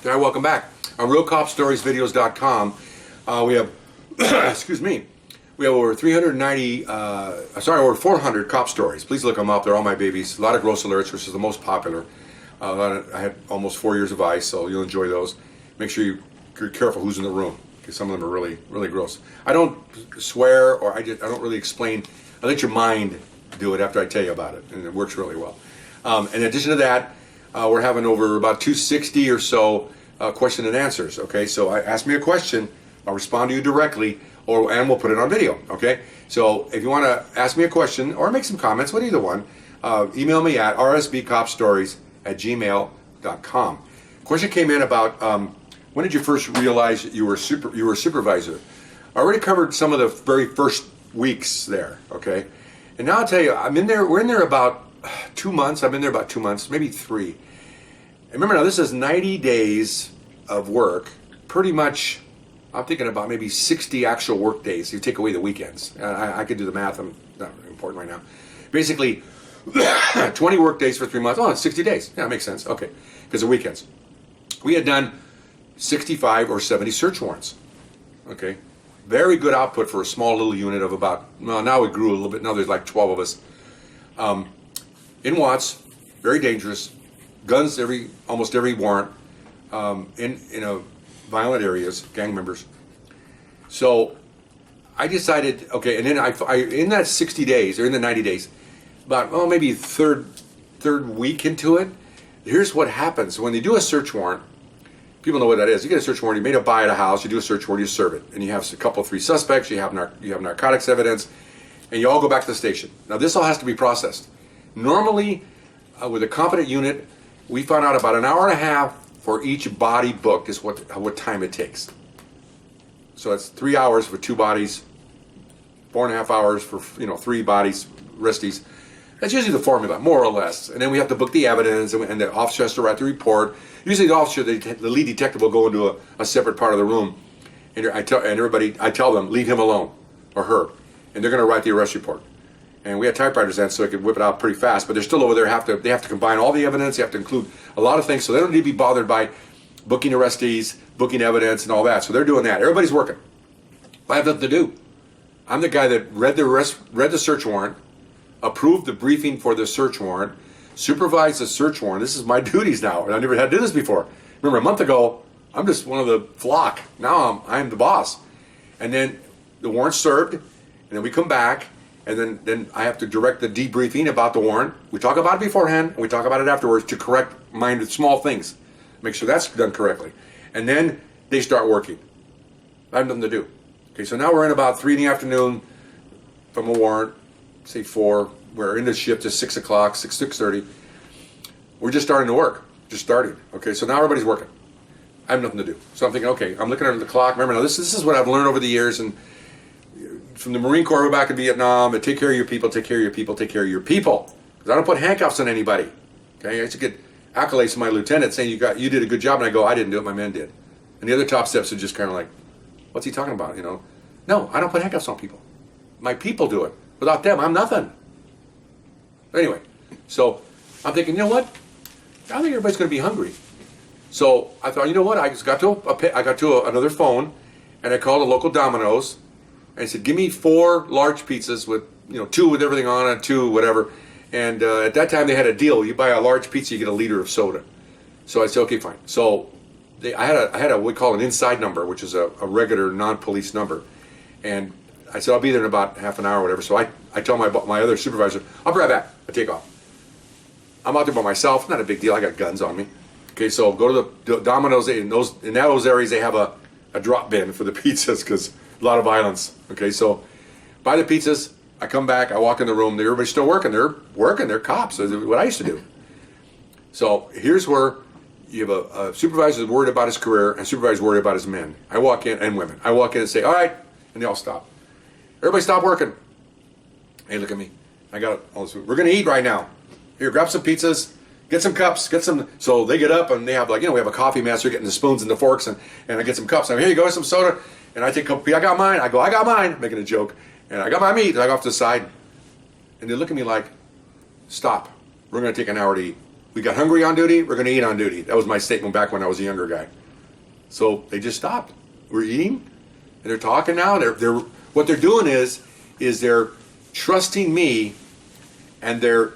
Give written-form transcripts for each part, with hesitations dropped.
All right, welcome back. On RealCopStoriesVideos.com, we have, excuse me, we have over 400 cop stories. Please look them up. They're all my babies. A lot of gross alerts, which is the most popular. I had almost 4 years of ICE, so you'll enjoy those. Make sure you're careful who's in the room, because some of them are really, really gross. I don't swear, or I don't really explain. I let your mind do it after I tell you about it, and it works really well. In addition to that, we're having over about 260 or so question and answers. Okay, so ask me a question, I'll respond to you directly, and we'll put it on video. Okay, so if you want to ask me a question or make some comments, either one, email me at rsbcopstories@gmail.com. Question came in about when did you first realize that you were a supervisor? I already covered some of the very first weeks there. Okay, and now I'll tell you, we're in there about 2 months. I've been there about 2 months, maybe 3. And remember now, this is 90 days of work. Pretty much, I'm thinking about maybe 60 actual work days. You take away the weekends. I could do the math. I'm not really important right now. Basically, 20 work days for 3 months. Oh, it's 60 days. Yeah, that makes sense. Okay, because of weekends. We had done 65 or 70 search warrants. Okay, very good output for a small little unit of about, well, now it grew a little bit. Now there's like 12 of us. In Watts, very dangerous, guns almost every warrant, in violent areas, gang members. So I decided, okay, and then I in that 60 days or in the 90 days, about maybe third week into it, here's what happens when you do a search warrant. People know what that is. You get a search warrant, you made a buy at a house, you do a search warrant, you serve it, and you have a couple, 3 suspects, you have narcotics evidence, and you all go back to the station. Now this all has to be processed. Normally, with a competent unit, we found out about an hour and a half for each body booked is what time it takes. So that's 3 hours for 2 bodies, 4.5 hours for 3 bodies, resties. That's usually the formula, more or less. And then we have to book the evidence, and the officer has to write the report. Usually the officer, the lead detective, will go into a separate part of the room, and I tell them, leave him alone, or her, and they're going to write the arrest report. And we had typewriters then, so I could whip it out pretty fast. But they're still over there. They have to combine all the evidence. They have to include a lot of things, so they don't need to be bothered by booking arrestees, booking evidence, and all that. So they're doing that. Everybody's working. I have nothing to do. I'm the guy that read the search warrant, approved the briefing for the search warrant, supervised the search warrant. This is my duties now, and I never had to do this before. Remember, a month ago, I'm just one of the flock. Now I'm the boss. And then the warrant's served, and then we come back. And then I have to direct the debriefing about the warrant. We talk about it beforehand, and we talk about it afterwards to correct minor small things. Make sure that's done correctly. And then they start working. I have nothing to do. Okay, so now we're in about 3 in the afternoon from a warrant, say 4. We're in the shift at 6 o'clock, 6:30. We're just starting to work. Just starting. Okay, so now everybody's working. I have nothing to do. So I'm thinking, okay, I'm looking at the clock. Remember, now this is what I've learned over the years, and from the Marine Corps back in Vietnam, take care of your people, take care of your people, take care of your people. Because I don't put handcuffs on anybody. Okay, I used to get accolades from my lieutenant saying you did a good job, and I go, I didn't do it, my men did. And the other top steps are just kind of like, what's he talking about? No, I don't put handcuffs on people. My people do it. Without them, I'm nothing. Anyway, so I'm thinking, you know what? I think everybody's going to be hungry. So I thought, you know what? I just got to another phone, and I called a local Domino's. And I said, give me 4 large pizzas with, 2 with everything on it, 2 whatever. And at that time they had a deal. You buy a large pizza, you get a liter of soda. So I said, okay, fine. So I had a what we call an inside number, which is a regular non-police number. And I said, I'll be there in about half an hour or whatever. So I tell my other supervisor, I'll be right back. I take off. I'm out there by myself. Not a big deal. I got guns on me. Okay, so go to the Domino's. In those areas, they have a drop bin for the pizzas because a lot of violence. Okay, so buy the pizzas. I come back. I walk in the room. Everybody's still working. They're working. They're cops. That's what I used to do. So here's where you have a supervisor that's worried about his career and a supervisor worried about his men. I walk in, and women. I walk in and say, all right, and they all stop. Everybody stop working. Hey, look at me. I got all this food. We're going to eat right now. Here, grab some pizzas. Get some cups. Get some. So they get up and they have we have a coffee master getting the spoons and the forks, and I get some cups. I'm here. You go, some soda. And I take a couple. I got mine. I go, I got mine. Making a joke. And I got my meat. And I go off to the side. And they look at me like, stop. We're going to take an hour to eat. We got hungry on duty, we're going to eat on duty. That was my statement back when I was a younger guy. So they just stopped. We're eating, and they're talking now. They're what they're doing is they're trusting me, and they're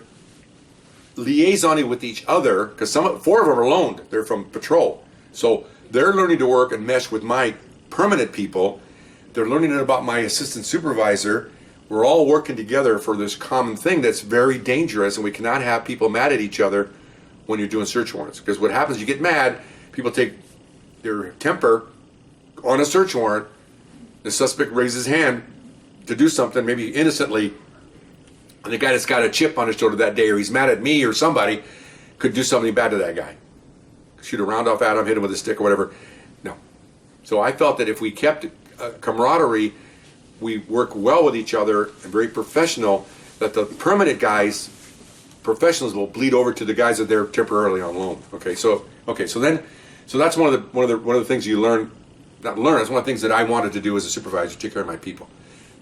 liaisoning with each other, because four of them are loaned. They're from patrol. So they're learning to work and mesh with my permanent people. They're learning about my assistant supervisor. We're all working together for this common thing that's very dangerous, and we cannot have people mad at each other when you're doing search warrants. Because what happens, you get mad, people take their temper on a search warrant, the suspect raises his hand to do something, maybe innocently, and the guy that's got a chip on his shoulder that day, or he's mad at me or somebody, could do something bad to that guy. Shoot a round off at him, hit him with a stick or whatever. No. So I felt that if we kept camaraderie, we work well with each other and very professional, that the permanent guys, professionals, will bleed over to the guys that they're temporarily on loan. So that's one of the things you learn. Not learn. It's one of the things that I wanted to do as a supervisor, to take care of my people.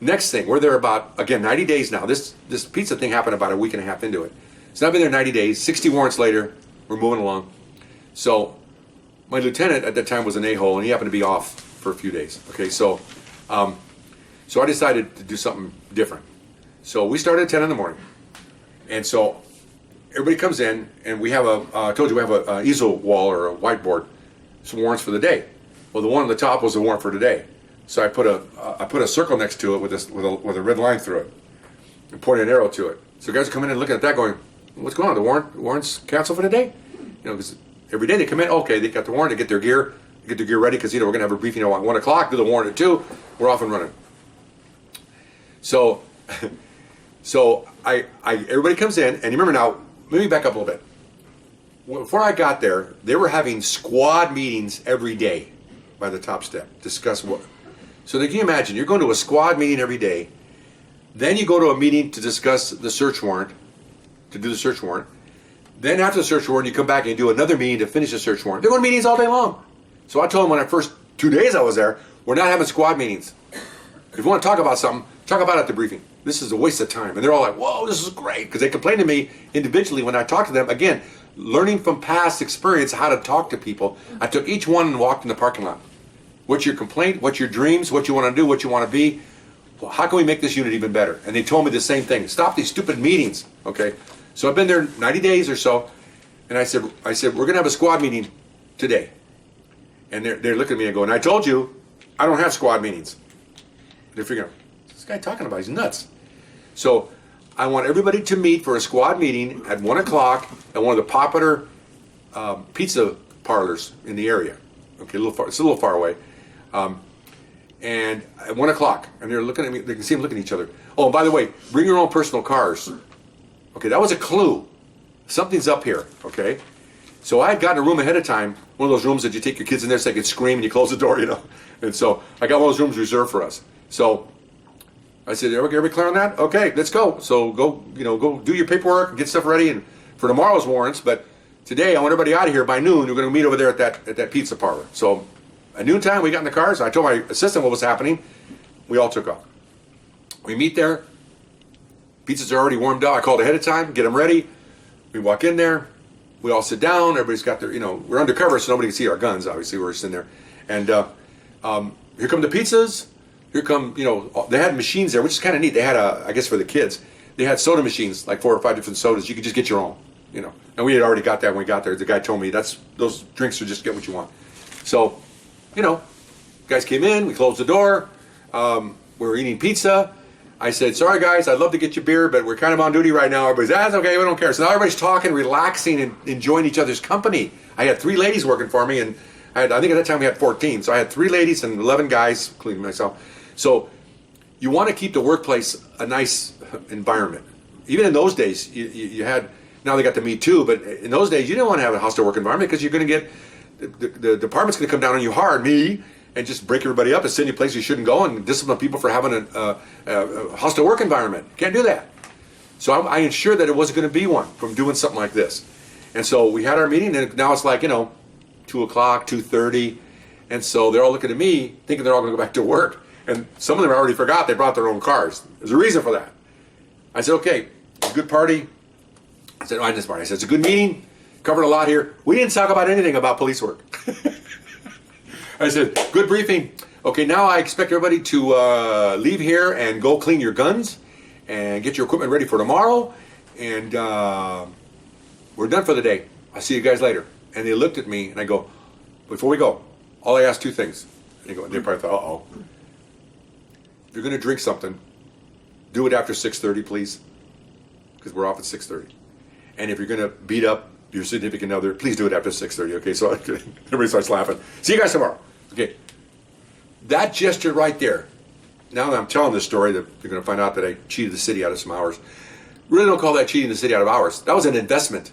Next thing, we're there about, again, 90 days now. This pizza thing happened about a week and a half into it. So I've been there 90 days. 60 warrants later, we're moving along. So my lieutenant at that time was an a-hole, and he happened to be off for a few days. So I decided to do something different. So we started at 10 in the morning. And so everybody comes in, and we have I told you we have a easel wall or a whiteboard, some warrants for the day. Well, the one on the top was the warrant for today. So I put a circle next to it with a red line through it, and pointed an arrow to it. So guys come in and looking at that, going, "What's going on? The warrant's canceled for today?" Because every day they come in, okay, they got the warrant, they get their gear ready, because we're going to have a briefing at 1 o'clock. Do the warrant at 2. We're off and running. So everybody comes in, and you remember now. Let me back up a little bit. Before I got there, they were having squad meetings every day by the top step, discuss what. So can you imagine, you're going to a squad meeting every day, then you go to a meeting to discuss the search warrant, to do the search warrant, then after the search warrant, you come back and you do another meeting to finish the search warrant. They're going to meetings all day long. So I told them when the first 2 days I was there, we're not having squad meetings. If you want to talk about something, talk about it at the briefing. This is a waste of time. And they're all like, whoa, this is great. Because they complain to me individually when I talk to them. Again, learning from past experience how to talk to people. I took each one and walked in the parking lot. What's your complaint? What's your dreams? What you want to do? What you want to be? Well, how can we make this unit even better? And they told me the same thing. Stop these stupid meetings. So I've been there 90 days or so. And I said, we're going to have a squad meeting today. And they're looking at me and going, I told you, I don't have squad meetings. They're figuring, what's this guy talking about? He's nuts. So I want everybody to meet for a squad meeting at 1 o'clock at one of the popular pizza parlors in the area. It's a little far away. And at 1 o'clock, and they're looking at me, they can see them looking at each other. Oh, and by the way, bring your own personal cars. That was a clue. Something's up here, So I had gotten a room ahead of time, one of those rooms that you take your kids in there so they can scream and you close the door, And so I got one of those rooms reserved for us. So I said, everybody clear on that? Okay, let's go. So go do your paperwork and get stuff ready and for tomorrow's warrants. But today I want everybody out of here by noon. We're going to meet over there at that pizza parlor. So at noontime we got in the cars. I told my assistant what was happening. We all took off. We meet there. Pizzas are already warmed up. I called ahead of time, get them ready. We walk in there. We all sit down. Everybody's got their, we're undercover, so nobody can see our guns. Obviously, we're just in there. And here come the pizzas. Here come, they had machines there, which is kind of neat. They had I guess for the kids, they had soda machines, like 4 or 5 different sodas. You could just get your own, And we had already got that when we got there. The guy told me those drinks are just get what you want. So, guys came in. We closed the door. We were eating pizza. I said, sorry guys, I'd love to get you beer, but we're kind of on duty right now. Everybody's, that's okay, we don't care. So now everybody's talking, relaxing, and enjoying each other's company. I had 3 ladies working for me, and I think at that time we had 14. So I had 3 ladies and 11 guys, including myself. So you want to keep the workplace a nice environment. Even in those days, you had, now they got the Me Too, but in those days you didn't want to have a hostile work environment because you're going to get, the department's going to come down on you hard, and just break everybody up and send you places you shouldn't go and discipline people for having a hostile work environment. Can't do that. So I ensured that it wasn't going to be one from doing something like this. And so we had our meeting, and now it's like, 2 o'clock, 2:30. And so they're all looking at me thinking they're all going to go back to work. And some of them already forgot they brought their own cars. There's a reason for that. I said, okay, it's a good party. I said, I said, it's a good meeting. covered a lot here. We didn't talk about anything about police work. I said, good briefing. Okay, now I expect everybody to leave here and go clean your guns and get your equipment ready for tomorrow. And we're done for the day. I'll see you guys later. And they looked at me and I go, before we go, all I ask two things. And they probably thought, uh-oh. If you're going to drink something, do it after 6:30, please. Because we're off at 6:30. And if you're going to beat up your significant other, please do it after 6:30. Okay, so everybody starts laughing. See you guys tomorrow. Okay. That gesture right there. Now that I'm telling this story, that you're going to find out that I cheated the city out of some hours. Really don't call that cheating the city out of hours. That was an investment.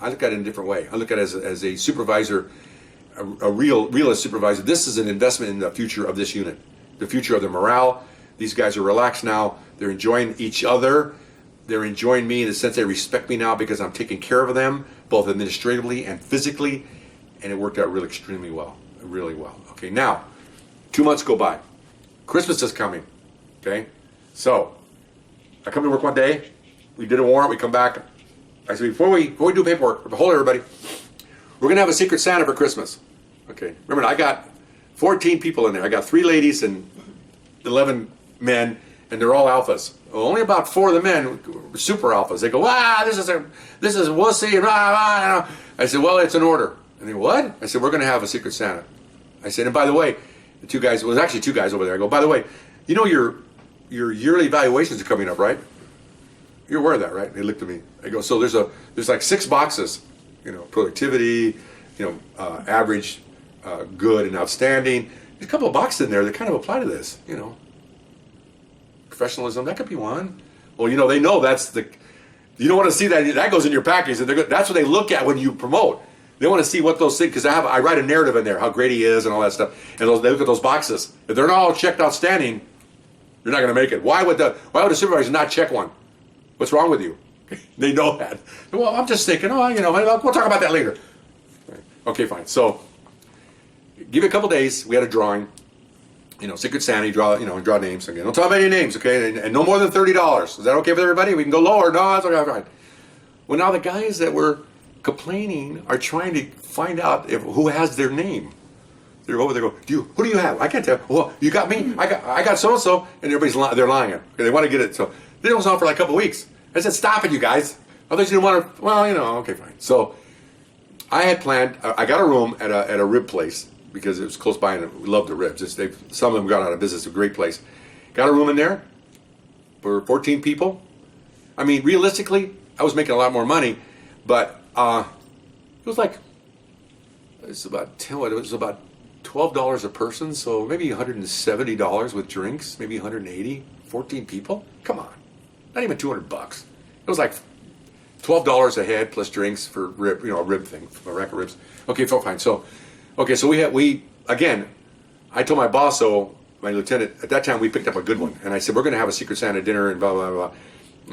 I look at it in a different way. I look at it as a supervisor, a realist supervisor. This is an investment in the future of this unit, the future of the morale. These guys are relaxed now. They're enjoying each other. They're enjoying me in the sense they respect me now because I'm taking care of them, both administratively and physically, and it worked out really extremely well, really well. Okay, now, 2 months go by. Christmas is coming, okay? So, I come to work one day, we did a warrant, we come back. I said, before we do paperwork, hold everybody, we're gonna have a Secret Santa for Christmas. Okay, remember, I got 14 people in there. I got 3 ladies and 11 men, and they're all alphas. Well, only about 4 of the men were super alphas. They go, this is wussy, and rah. I said, well, it's an order. And they go, what? I said, we're gonna have a Secret Santa. I said, and by the way, the 2 guys, well, it was actually 2 guys over there. I go, by the way, you know your yearly evaluations are coming up, right? You're aware of that, right? They looked at me. I go, so there's like 6 boxes, productivity, average, good, and outstanding. There's a couple of boxes in there that kind of apply to this, Professionalism, that could be one. Well, they know that's you don't want to see that goes in your package, and that's what they look at when you promote. They want to see what those things, because I write a narrative in there, how great he is and all that stuff, and they look at those boxes. If they're not all checked outstanding, you're not going to make it. Why would a supervisor not check one? What's wrong with you? They know that. Well, I'm just thinking, we'll talk about that later. Okay, fine. So, give it a couple days. We had a drawing. Secret Santa, draw names. Okay, don't tell them any names, okay? And no more than $30. Is that okay with everybody? We can go lower. No, that's okay. Fine. Well, now the guys that were complaining are trying to find out who has their name. They're over there. Go, who do you have? I can't tell. Well, you got me. I got so and so, and they're lying. Okay, they want to get it. So they don't on for like a couple weeks. I said, stop it, you guys. I thought you didn't want to. Well, okay, fine. So I had planned. I got a room at a rib place because it was close by, and we loved the ribs. Some of them got out of business. It's a great place. Got a room in there for 14 people. I mean, realistically, I was making a lot more money, but it was about $12 a person, so maybe $170 with drinks, maybe 180, 14 people. Come on, not even $200. It was like $12 a head plus drinks for rib, a rib thing, a rack of ribs. Okay, fine. So we again, I told my boss, my lieutenant, at that time we picked up a good one, and I said, we're going to have a Secret Santa dinner and blah, blah, blah.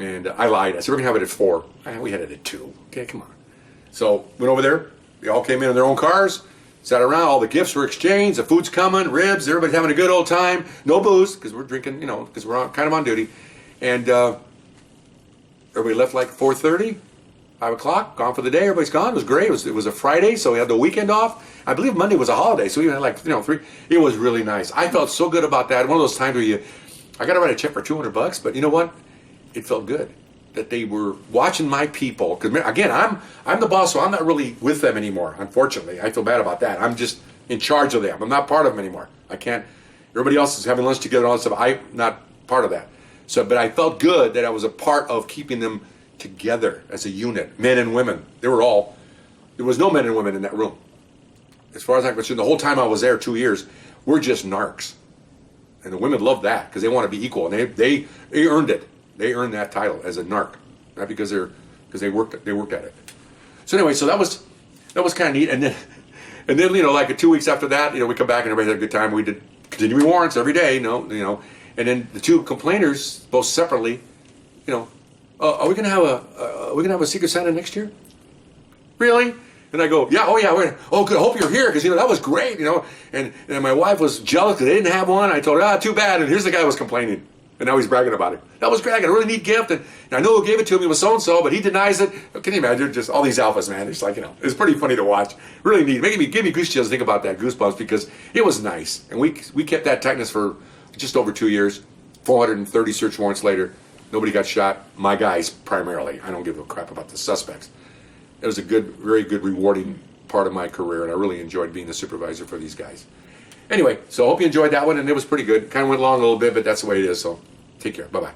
And I lied. I said, we're going to have it at 4. We had it at 2. Okay, come on. So went over there. They all came in their own cars, sat around. All the gifts were exchanged. The food's coming, ribs. Everybody's having a good old time. No booze because we're drinking, because we're kind of on duty. And everybody left like 4:30, 5 o'clock, gone for the day. Everybody's gone. It was great. It was a Friday, so we had the weekend off. I believe Monday was a holiday, so we had like 3. It was really nice. I felt so good about that. One of those times where I got to write a check for $200, but you know what? It felt good that they were watching my people. Because again, I'm the boss, so I'm not really with them anymore. Unfortunately, I feel bad about that. I'm just in charge of them. I'm not part of them anymore. I can't. Everybody else is having lunch together and all that stuff. I'm not part of that. So, but I felt good that I was a part of keeping them together as a unit, men and women. There was no men and women in that room. As far as I'm concerned, the whole time I was there, 2 years, we're just narcs. And the women love that because they want to be equal, and they earned it. They earned that title as a narc, not because they worked at it. So anyway, so that was kind of neat. And then like 2 weeks after that, we come back and everybody had a good time. We did continuing warrants every day, and then the 2 complainers, both separately, are we gonna have a Secret Santa next year? Really? And I go, yeah, good. I hope you're here because that was great, And my wife was jealous because they didn't have one. I told her, too bad. And here's the guy who was complaining. And now he's bragging about it. That was great. I got a really neat gift, and I know who gave it to me was so and so, but he denies it. Can you imagine? Just all these alphas, man. It's like, it's pretty funny to watch. Really neat. Give me goose chills to think about that, goosebumps, because it was nice. And we kept that tightness for just over 2 years. 430 search warrants later, nobody got shot. My guys primarily. I don't give a crap about the suspects. It was a very good, rewarding part of my career, and I really enjoyed being the supervisor for these guys. Anyway, so I hope you enjoyed that one, and it was pretty good. Kind of went long a little bit, but that's the way it is. So take care. Bye-bye.